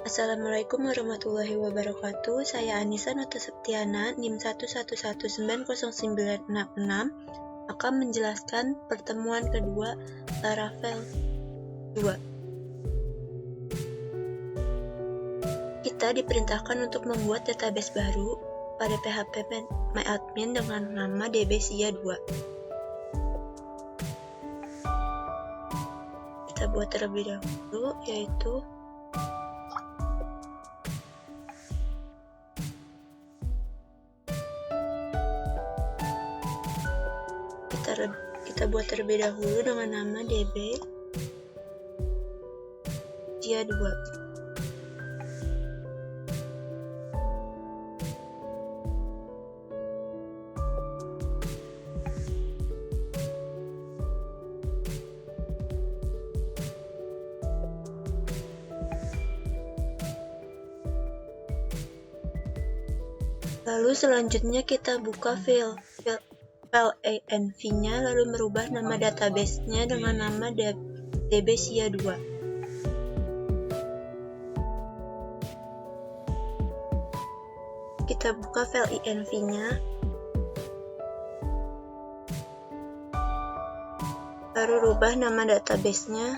Assalamualaikum warahmatullahi wabarakatuh. Saya Anissa Nota Septiana, NIM 111909666 akan menjelaskan pertemuan kedua Laravel 2. Kita diperintahkan untuk membuat database baru pada PHP MyAdmin dengan nama dbSia2. Kita buat terlebih dahulu, yaitu kita buat terlebih dahulu dengan nama dbSia2. Lalu selanjutnya kita buka file env-nya, lalu merubah nama database-nya dengan nama dbSia2. Kita buka file env-nya, lalu rubah nama database-nya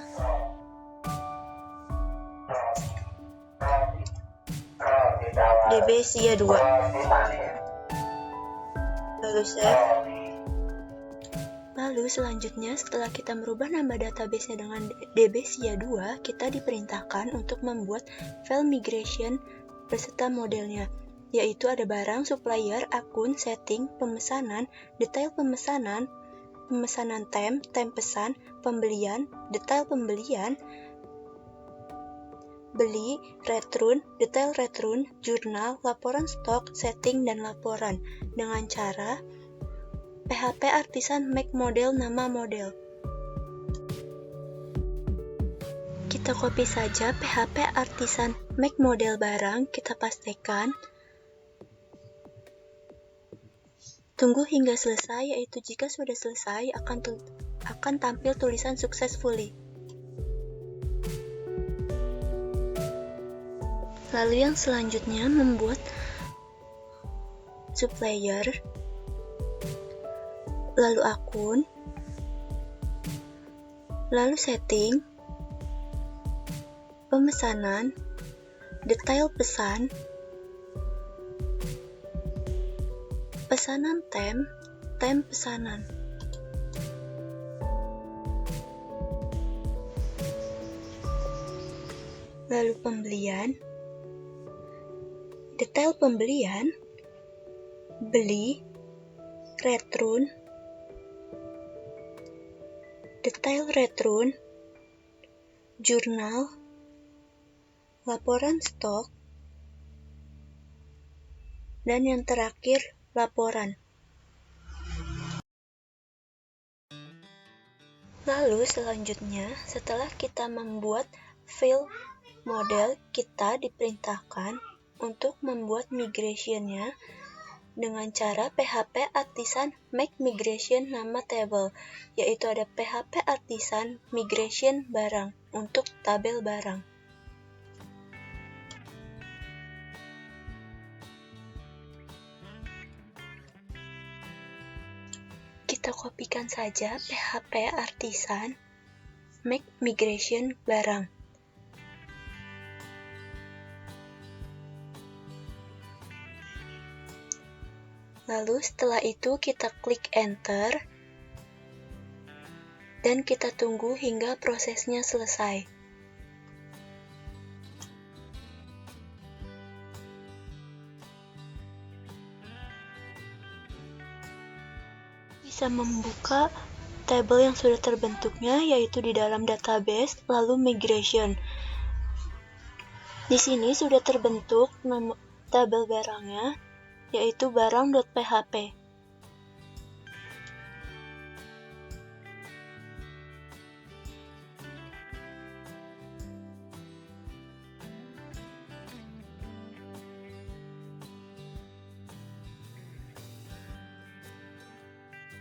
dbSia2, lalu save. Lalu selanjutnya, setelah kita merubah nama database-nya dengan dbSia2, kita diperintahkan untuk membuat file migration beserta modelnya, yaitu ada barang, supplier, akun, setting, pemesanan, detail pemesanan, pemesanan tem pesan, pembelian, detail pembelian, beli, return, detail return, jurnal, laporan stok, setting, dan laporan dengan cara PHP Artisan make model nama model. Kita copy saja PHP Artisan make model barang, kita pastikan. Tunggu hingga selesai, yaitu jika sudah selesai akan tampil tulisan successfully. Lalu yang selanjutnya membuat supplier, lalu akun, lalu setting, pemesanan, detail pesan, pesanan tem pesanan. Lalu pembelian, detail pembelian, beli, return, detail return, jurnal, laporan stok, dan yang terakhir laporan. Lalu selanjutnya, setelah kita membuat file model, kita diperintahkan untuk membuat migration-nya dengan cara PHP Artisan make migration nama table, yaitu ada PHP Artisan migration barang untuk tabel barang. Kita kopikan saja PHP Artisan make migration barang. Lalu setelah itu kita klik enter dan kita tunggu hingga prosesnya selesai. Bisa membuka tabel yang sudah terbentuknya, yaitu di dalam database, lalu migration. Di sini sudah terbentuk nama tabel barangnya, yaitu barang.php.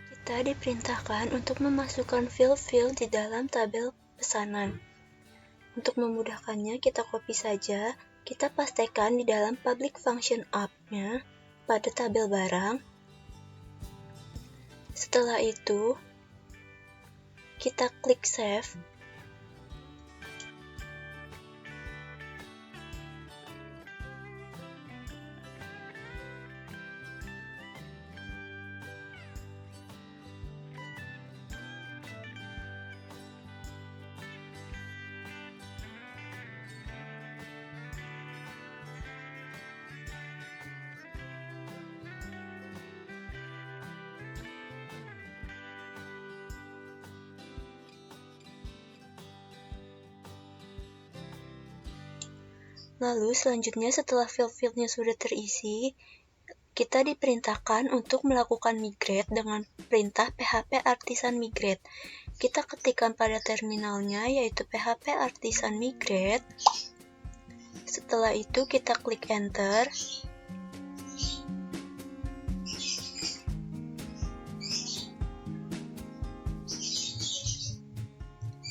Kita diperintahkan untuk memasukkan field-field di dalam tabel pesanan. Untuk memudahkannya, kita copy saja, kita pastikan di dalam public function app-nya pada tabel barang. Setelah itu, kita klik save. Lalu selanjutnya setelah field-fieldnya sudah terisi, kita diperintahkan untuk melakukan migrate dengan perintah php artisan migrate. Kita ketikkan pada terminalnya yaitu php artisan migrate. Setelah itu kita klik enter.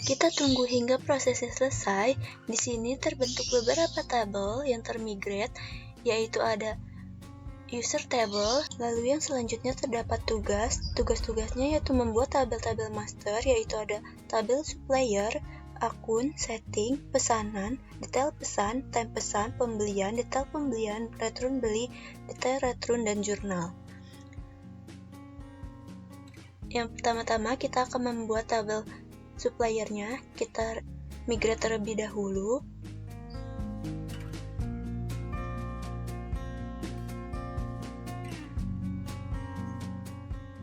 Kita tunggu hingga prosesnya selesai. Di sini terbentuk beberapa tabel yang termigrate, yaitu ada user table, lalu yang selanjutnya terdapat tugas. Tugas-tugasnya yaitu membuat tabel-tabel master, yaitu ada tabel supplier, akun, setting, pesanan, detail pesan, time pesan, pembelian, detail pembelian, return beli, detail return, dan jurnal. Yang pertama-tama kita akan membuat tabel suppliernya, kita migrate terlebih dahulu.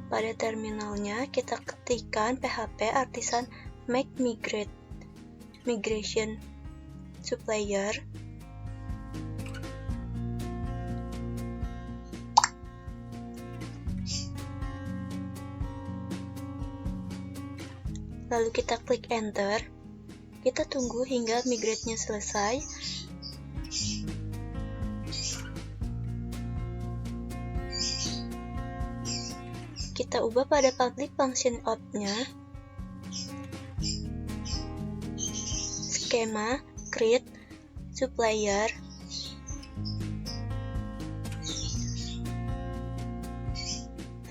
Pada terminalnya kita ketikkan php artisan make migration supplier. Lalu kita klik enter. Kita tunggu hingga migrate-nya selesai. Kita ubah pada public function app-nya. Skema, create, supplier.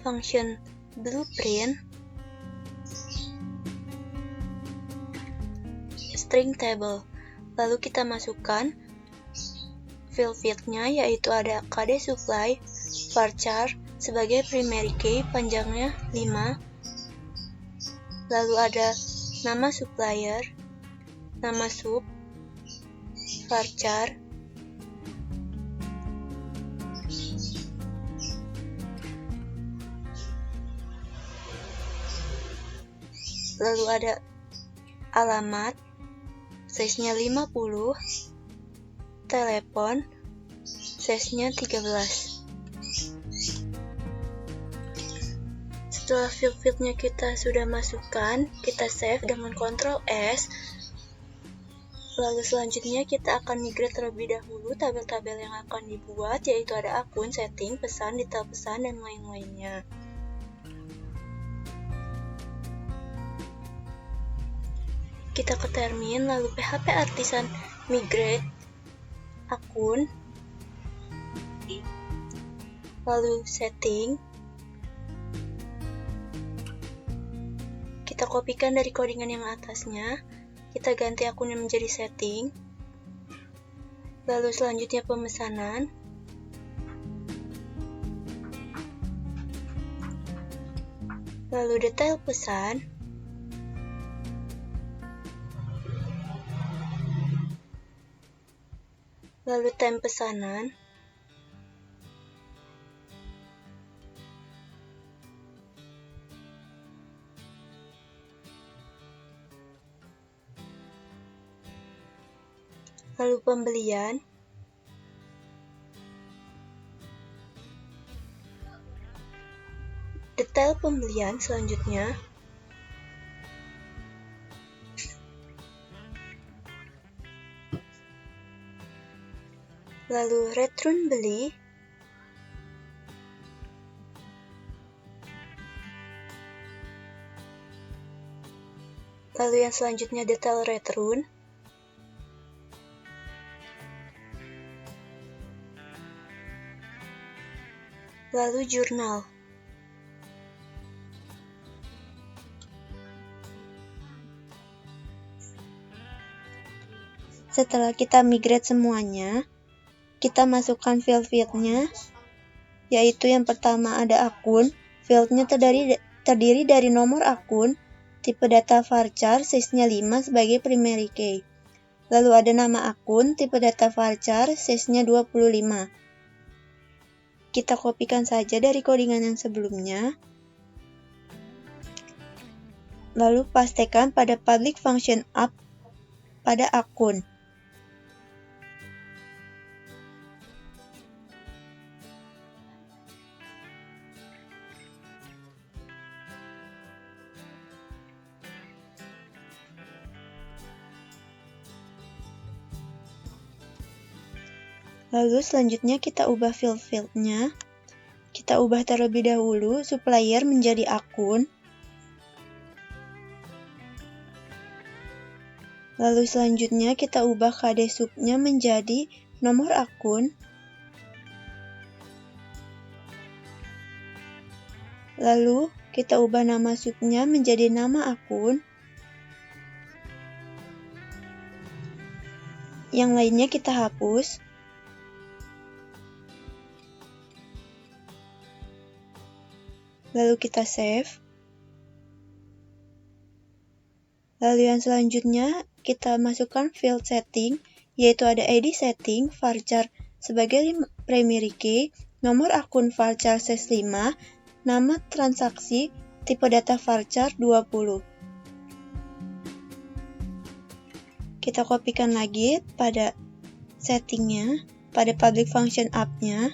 Function blueprint. String table. Lalu kita masukkan field-nya yaitu ada KD supply, varchar sebagai primary key, panjangnya 5. Lalu ada nama supplier, nama sub, varchar, lalu ada alamat, size-nya 50, telepon, size-nya 13. Setelah field-nya kita sudah masukkan, kita save dengan Ctrl S. Lalu selanjutnya kita akan migrate terlebih dahulu tabel-tabel yang akan dibuat, yaitu ada akun, setting, pesan, detail pesan, dan lain-lainnya. Kita ke termin, lalu php artisan migrate akun, lalu setting. Kita kopikan dari codingan yang atasnya, kita ganti akunnya menjadi setting. Lalu selanjutnya pemesanan. Lalu detail pesan. Lalu time pesanan. Lalu pembelian. Detail pembelian selanjutnya. Lalu return beli. Lalu yang selanjutnya detail return. Lalu jurnal. Setelah kita migrate semuanya, kita masukkan field-fieldnya, yaitu yang pertama ada akun. Fieldnya terdiri dari nomor akun, tipe data varchar, size-nya 5 sebagai primary key. Lalu ada nama akun, tipe data varchar, size-nya 25. Kita kopikan saja dari codingan yang sebelumnya. Lalu pastekan pada public function app pada akun. Lalu selanjutnya kita ubah field-fieldnya. Kita ubah terlebih dahulu supplier menjadi akun. Lalu selanjutnya kita ubah KD subnya menjadi nomor akun. Lalu kita ubah nama subnya menjadi nama akun. Yang lainnya kita hapus. Lalu kita save. Lalu yang selanjutnya kita masukkan field setting, yaitu ada ID setting, varchar sebagai primary key, nomor akun varchar size 5, nama transaksi, tipe data varchar 20. Kita kopikan lagi pada settingnya, pada public function app-nya.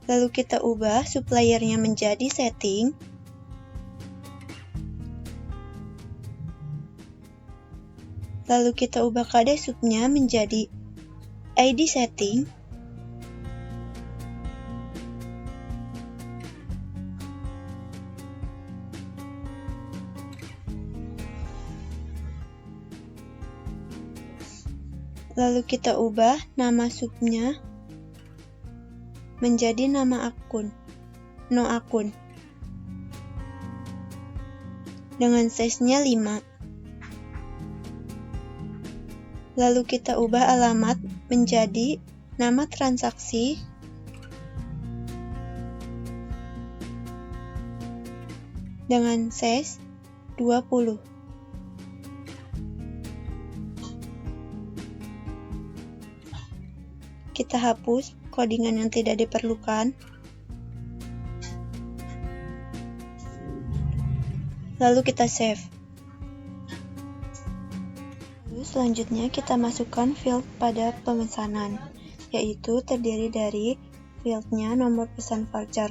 Lalu kita ubah suppliernya menjadi setting. Lalu kita ubah KD subnya menjadi ID setting. Lalu kita ubah nama subnya menjadi nama akun, no akun, dengan size-nya 5. Lalu kita ubah alamat menjadi nama transaksi, dengan size 20. Kita hapus codingan yang tidak diperlukan. Lalu kita save. Lalu selanjutnya kita masukkan field pada pemesanan, yaitu terdiri dari fieldnya nomor pesan varchar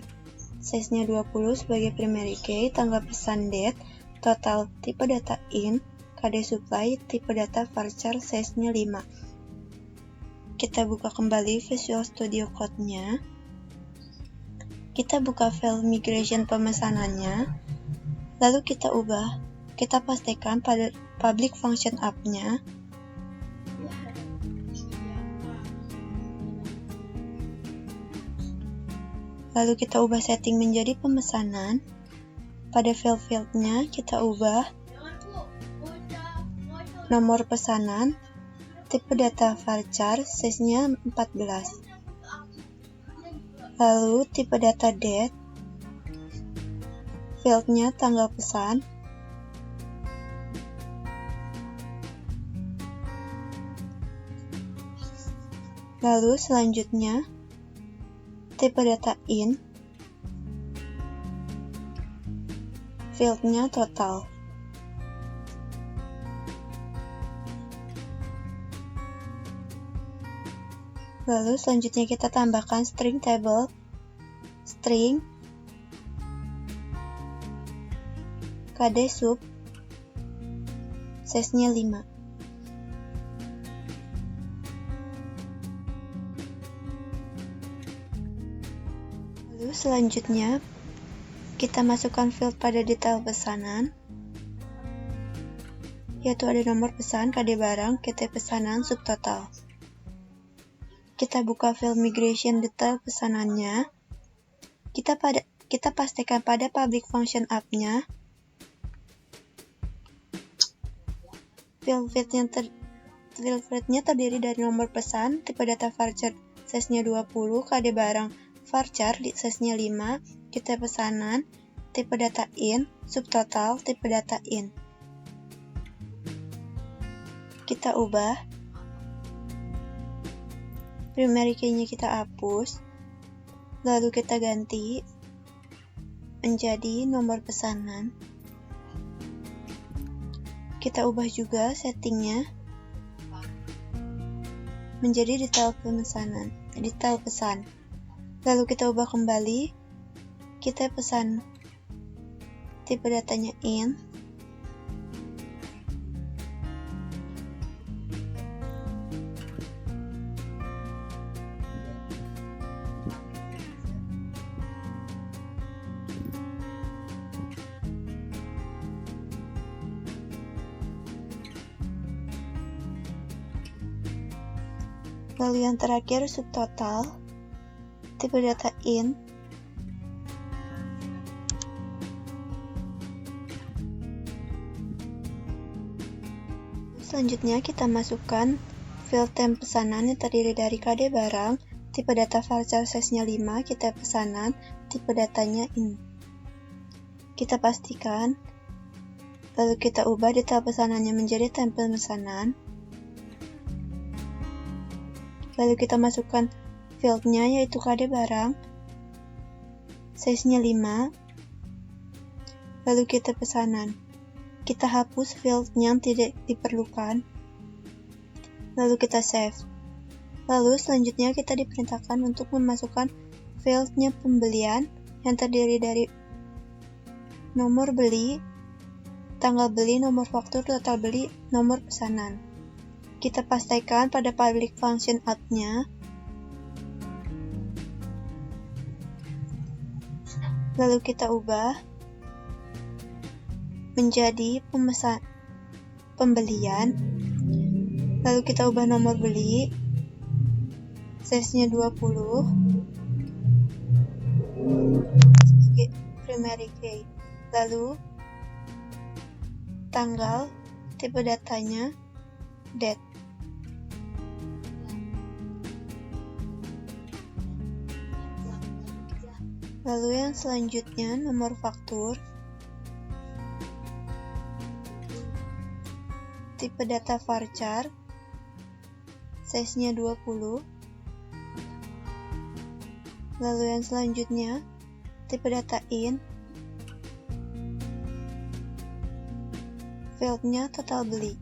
size-nya 20 sebagai primary key, tanggal pesan date, total tipe data in, KD supply, tipe data varchar size-nya 5. Kita buka kembali Visual Studio Code-nya. Kita buka file migration pemesanannya. Lalu kita pastikan pada public function app-nya. Lalu kita ubah setting menjadi pemesanan. Pada field-fieldnya kita ubah nomor pesanan, tipe data varchar, size-nya 14. Lalu tipe data date, fieldnya tanggal pesan. Lalu selanjutnya tipe data in, fieldnya total. Lalu selanjutnya kita tambahkan string table, string, KD sub, size-nya 5. Lalu selanjutnya kita masukkan field pada detail pesanan, yaitu ada nomor pesan, KD barang, KT pesanan, subtotal. kita buka file migration detail pesanannya. Kita pastikan pada public function app-nya. Field feednya terdiri dari nomor pesan, tipe data varchar size-nya 20, kode barang varchar di size-nya 5, kita pesanan, tipe data in, subtotal, tipe data in. Kita ubah, primary key-nya kita hapus, lalu kita ganti menjadi nomor pesanan. Kita ubah juga settingnya menjadi detail pesan. Lalu kita ubah kembali, kita pesan tipe datanya in. Lalu yang terakhir subtotal, tipe data in. Selanjutnya kita masukkan field temp pesanan yang terdiri dari kode barang, tipe data varchar size-nya 5, kita pesanan, tipe datanya in. Kita pastikan, lalu kita ubah detail pesanannya menjadi tempel pesanan. Lalu kita masukkan field-nya yaitu kode barang, size-nya 5, lalu kita pesanan. Kita hapus field yang tidak diperlukan, lalu kita save. Lalu selanjutnya kita diperintahkan untuk memasukkan field-nya pembelian yang terdiri dari nomor beli, tanggal beli, nomor faktur, total beli, nomor pesanan. Kita pastikan pada public function app-nya. Lalu kita ubah menjadi pembelian. Lalu kita ubah nomor beli, size-nya 20, sebagai primary key. Lalu tanggal, tipe datanya date. Lalu yang selanjutnya nomor faktur, tipe data varchar, size-nya 20. Lalu yang selanjutnya tipe data in, field-nya total beli.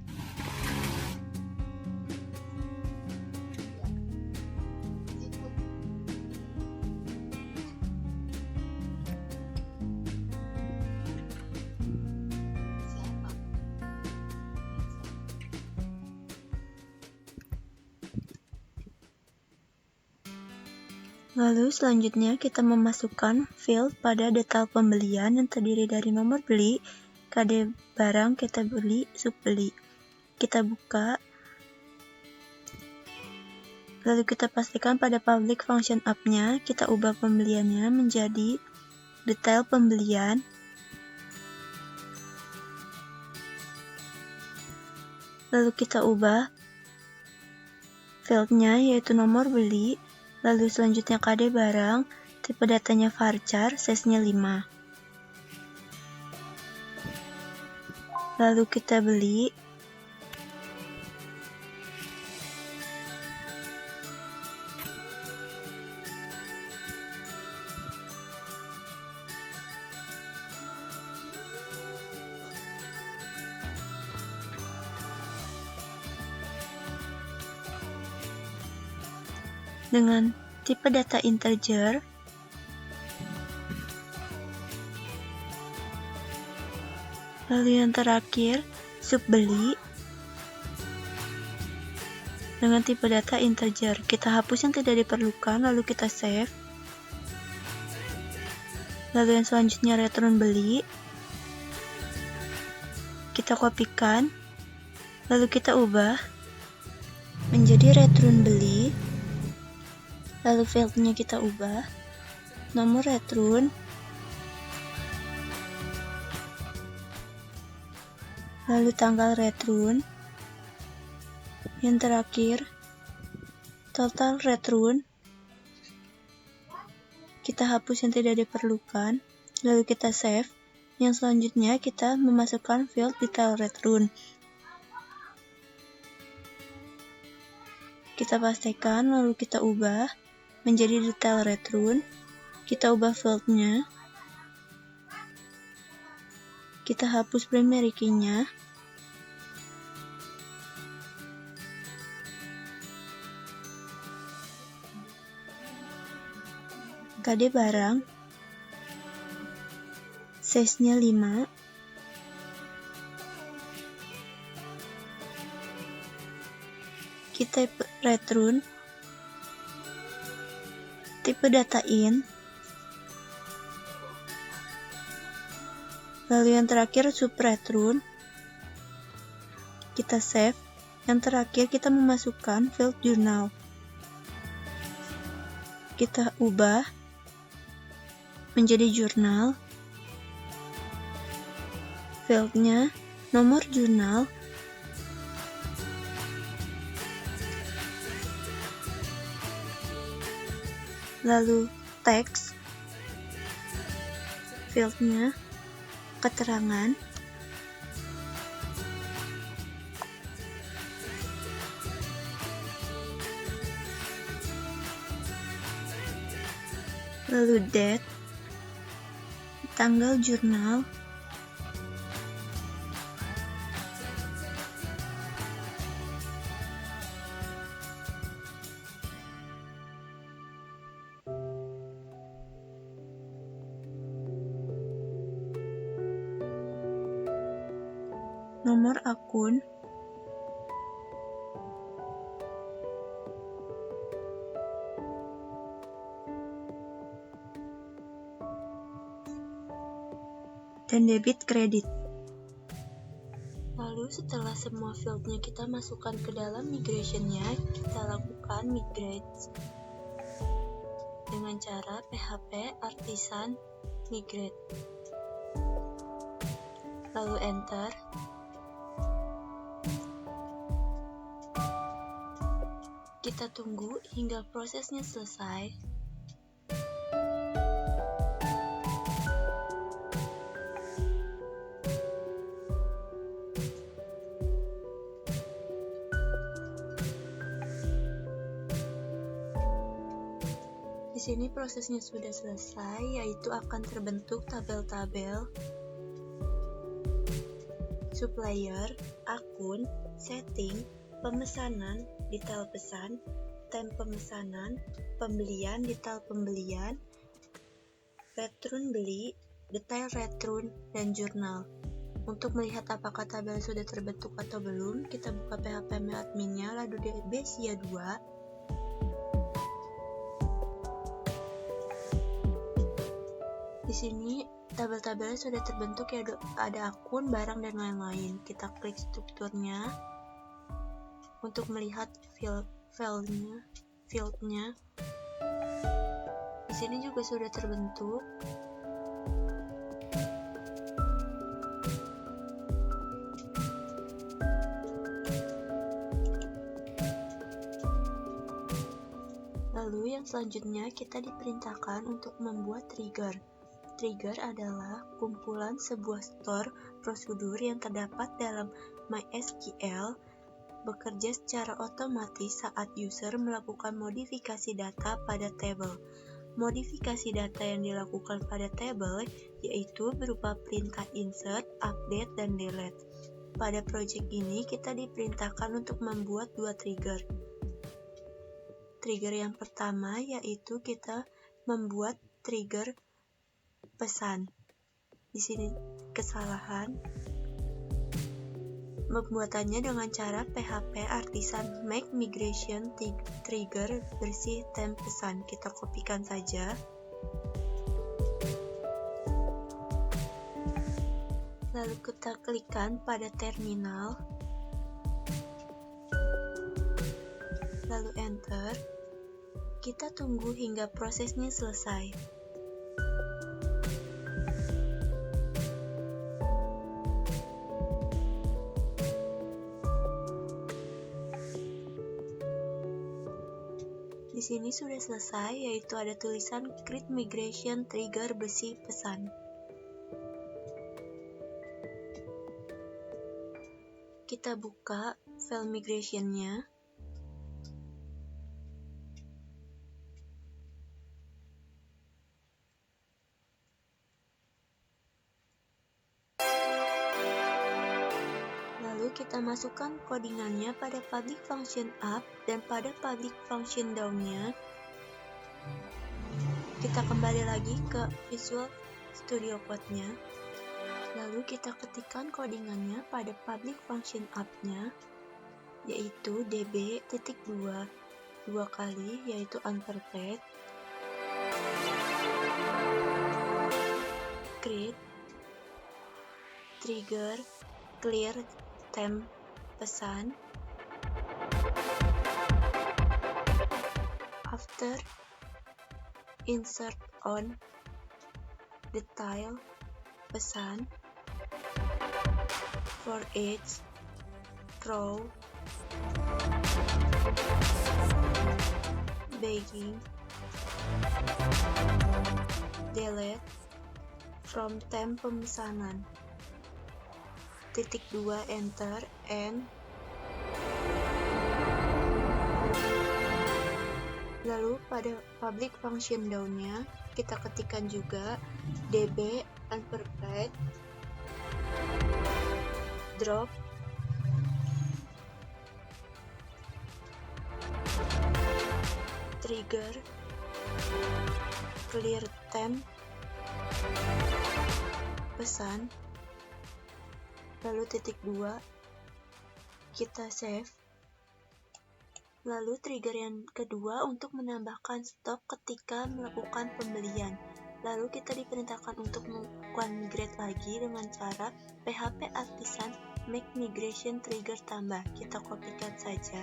Lalu selanjutnya kita memasukkan field pada detail pembelian yang terdiri dari nomor beli, kode barang kita beli, subbeli. Kita buka, lalu kita pastikan pada public function app-nya, kita ubah pembeliannya menjadi detail pembelian. Lalu kita ubah field-nya yaitu nomor beli, lalu selanjutnya kode barang, tipe datanya varchar, size-nya 5. Lalu kita beli. Dengan tipe data integer, lalu yang terakhir subbeli dengan tipe data integer. Kita hapus yang tidak diperlukan, lalu kita save. Lalu yang selanjutnya return beli, kita kopikan, lalu kita ubah menjadi return beli. Lalu fieldnya kita ubah, nomor return, lalu tanggal return, yang terakhir total return. Kita hapus yang tidak diperlukan, lalu kita save. Yang selanjutnya kita memasukkan field detail return. Kita pastikan, lalu kita ubah menjadi detail return. Kita ubah fieldnya. Kita hapus primary key-nya. KD barang. Size-nya 5. Kita type return. Tipe data in. Lalu yang terakhir sub return. Kita save. Yang terakhir kita memasukkan field journal. Kita ubah menjadi jurnal. Fieldnya nomor jurnal. Lalu teks. Fieldnya keterangan. Lalu date. Tanggal jurnal. Nomor akun. Dan debit kredit. Lalu setelah semua fieldnya kita masukkan ke dalam migrationnya, kita lakukan migrate dengan cara PHP artisan migrate. Lalu enter. Kita tunggu hingga prosesnya selesai. Di sini prosesnya sudah selesai, yaitu akan terbentuk tabel-tabel supplier, akun, setting, pemesanan, detail pesan, time pemesanan, pembelian, detail pembelian, return beli, detail return, dan jurnal. Untuk melihat apakah tabel sudah terbentuk atau belum, kita buka PHP adminnya, lalu di Bezier 2. Di sini tabel-tabelnya sudah terbentuk, ya, ada akun, barang, dan lain-lain. Kita klik strukturnya untuk melihat fieldnya. Di sini juga sudah terbentuk. Lalu yang selanjutnya kita diperintahkan untuk membuat trigger. Trigger adalah kumpulan sebuah store prosedur yang terdapat dalam MySQL, bekerja secara otomatis saat user melakukan modifikasi data pada tabel. Modifikasi data yang dilakukan pada tabel yaitu berupa perintah insert, update, dan delete. Pada project ini kita diperintahkan untuk membuat dua trigger. Trigger yang pertama yaitu kita membuat trigger pesan. Di sini kesalahan. Pembuatannya dengan cara PHP artisan make migration trigger bersih temp pesan. Kita kopikan saja. Lalu kita klikkan pada terminal. Lalu enter. Kita tunggu hingga prosesnya selesai. Di sini sudah selesai, yaitu ada tulisan Create Migration Trigger besi pesan. Kita buka file migration-nya. Lalu kita masukkan codingannya pada public function up dan pada public function down-nya. Kita kembali lagi ke Visual Studio Code-nya. Lalu kita ketikkan codingannya pada public function up-nya, yaitu db.2 dua kali, yaitu unprepared, create trigger clear temp pesan, after insert on detail pesan, for each row begging delete from temp pemesanan, titik 2 enter and lalu pada public function down-nya kita ketikkan juga db unprepared drop trigger clear temp pesan, lalu titik 2 kita save. Lalu trigger yang kedua untuk menambahkan stok ketika melakukan pembelian. Lalu kita diperintahkan untuk melakukan migrate lagi dengan cara php artisan make migration trigger tambah. Kita kopikan saja.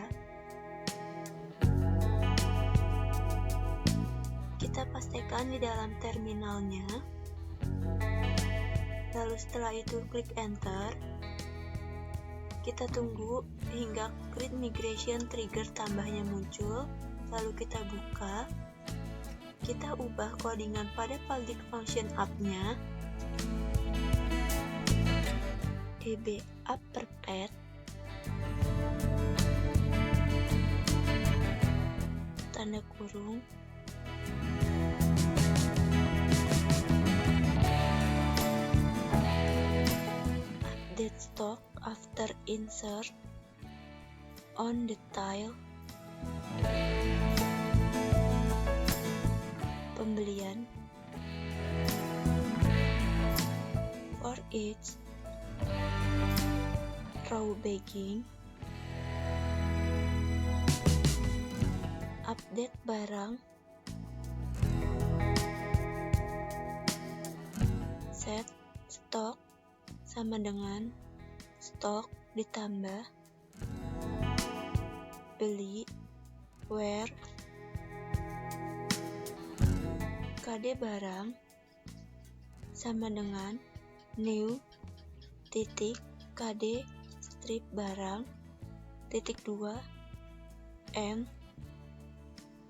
Kita pastikan di dalam terminalnya. Lalu setelah itu klik enter. Kita tunggu hingga create migration trigger tambahnya muncul. Lalu kita buka. Kita ubah codingan pada public function up-nya. db upperpad tanda kurung update stock after insert on the tile pembelian for each row begging update barang set stock sama dengan stok ditambah beli where kd barang sama dengan new titik kd strip barang titik 2 and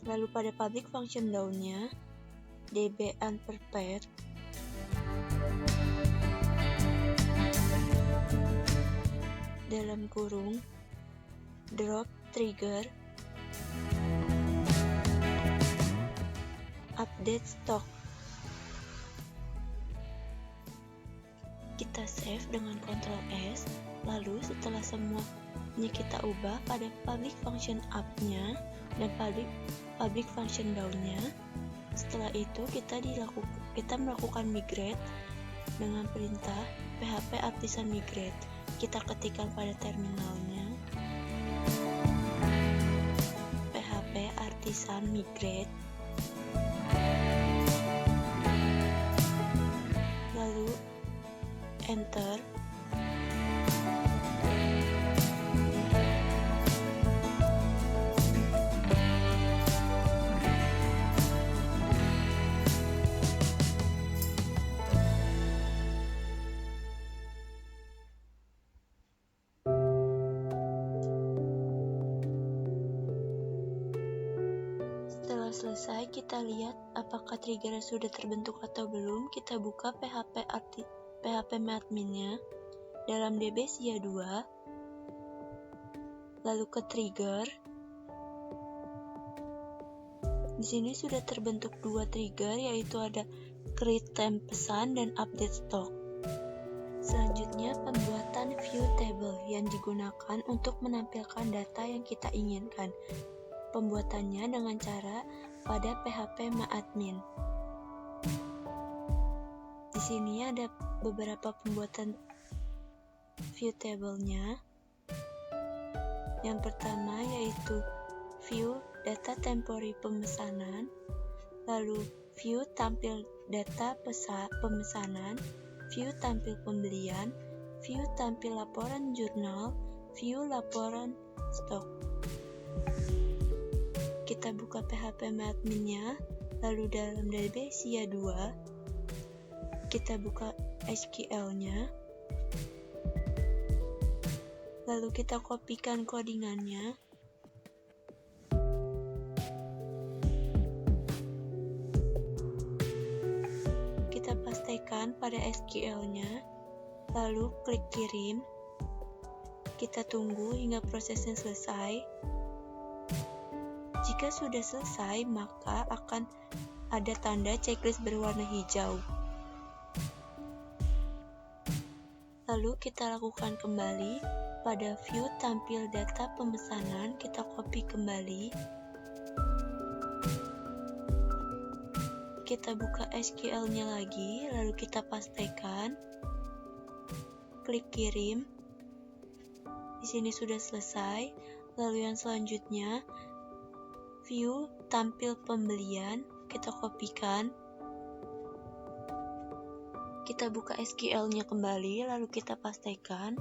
lalu pada public function down-nya db unprepared dalam kurung drop trigger update stock. Kita save dengan Ctrl S. Lalu setelah semuanya kita ubah pada public function up-nya dan public function down-nya, setelah itu kita melakukan migrate dengan perintah php artisan migrate. Kita ketikkan pada terminalnya php artisan migrate, lalu enter. Setelah selesai, kita lihat apakah trigger sudah terbentuk atau belum. Kita buka PHP adminnya dalam DB SIA 2, lalu ke trigger. Di sini sudah terbentuk 2 trigger, yaitu ada create temp pesan dan update stock. Selanjutnya, pembuatan view table yang digunakan untuk menampilkan data yang kita inginkan. Pembuatannya dengan cara pada PHP admin. Di sini ada beberapa pembuatan view table-nya. Yang pertama yaitu view data temporary pemesanan, lalu view tampil data pemesanan, view tampil pembelian, view tampil laporan jurnal, view laporan stok. Kita buka PHP adminnya, lalu dalam DB SIA 2, kita buka SQL-nya, lalu kita kopikan codingannya, kita pastekan pada SQL-nya, lalu klik kirim. Kita tunggu hingga prosesnya selesai. Jika sudah selesai, maka akan ada tanda checklist berwarna hijau. Lalu kita lakukan kembali pada view tampil data pemesanan, kita copy kembali. Kita buka SQL-nya lagi, lalu kita pastekan. Klik kirim. Di sini sudah selesai. Lalu yang selanjutnya, view tampil pembelian, kita kopikan. Kita buka SQL-nya kembali, lalu kita pastekan.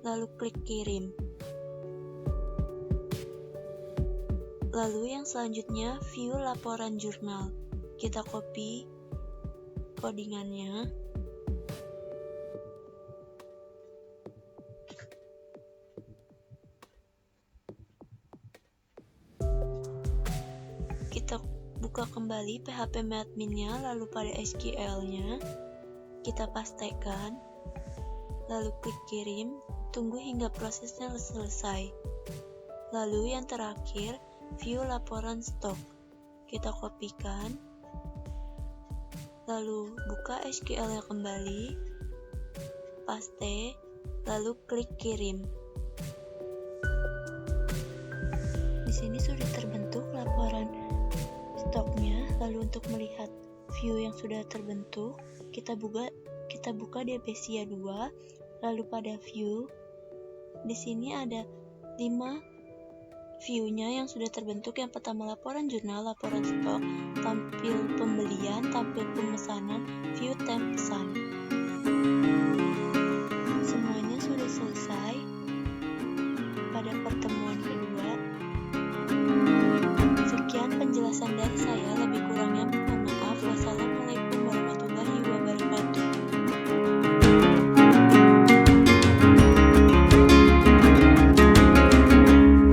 Lalu klik kirim. Lalu yang selanjutnya, view laporan jurnal. Kita copy codingannya. Kita buka kembali PHP adminnya, lalu pada SQL-nya kita pastekan, lalu klik kirim, tunggu hingga prosesnya selesai. Lalu yang terakhir, view laporan stok. Kita kopikan, lalu buka SQL-nya kembali, paste, lalu klik kirim. Di sini sudah terbentuk laporan stoknya. Lalu untuk melihat view yang sudah terbentuk, kita buka DB SIA 2, lalu pada view. Di sini ada 5 view-nya yang sudah terbentuk. Yang pertama laporan jurnal, laporan stok, tampil pembelian, tampil pemesanan, view temp pesan.